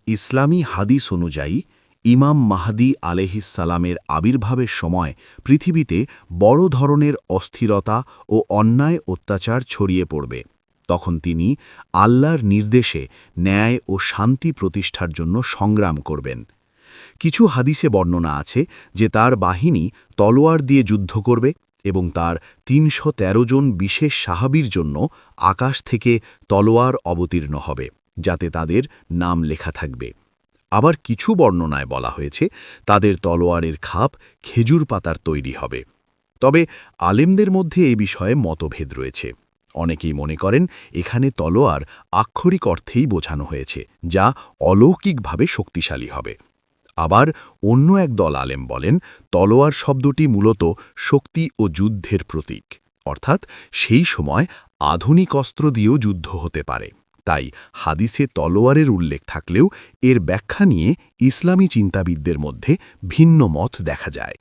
ইসলামী হাদিস অনুযায়ী ইমাম মাহদী আলাইহিসসালামের আবির্ভাবের সময় পৃথিবীতে বড় ধরনের অস্থিরতা ও অন্যায় অত্যাচার ছড়িয়ে পড়বে। তখন তিনি আল্লাহর নির্দেশে ন্যায় ও শান্তি প্রতিষ্ঠার জন্য সংগ্রাম করবেন। কিছু হাদিসে বর্ণনা আছে যে তার বাহিনী তলোয়ার দিয়ে যুদ্ধ করবে এবং তার ৩১৩ জন বিশেষ সাহাবীর জন্য আকাশ থেকে তলোয়ার অবতীর্ণ হবে, যাতে তাদের নাম লেখা থাকবে। আবার কিছু বর্ণনায় বলা হয়েছে তাদের তলোয়ারের খাপ খেজুর পাতার তৈরি হবে। তবে আলেমদের মধ্যে এ বিষয়ে মতভেদ রয়েছে। অনেকেই মনে করেন এখানে তলোয়ার আক্ষরিক অর্থেই বোঝানো হয়েছে, যা অলৌকিকভাবে শক্তিশালী হবে। আবার অন্য এক দল আলেম বলেন তলোয়ার শব্দটি মূলত শক্তি ও যুদ্ধের প্রতীক, অর্থাৎ সেই সময় আধুনিক অস্ত্র দিয়েও যুদ্ধ হতে পারে। তাই হাদিসে তলোয়ারের উল্লেখ থাকলেও এর ব্যাখ্যা নিয়ে ইসলামী চিন্তাবিদদের মধ্যে ভিন্ন মত দেখা যায়।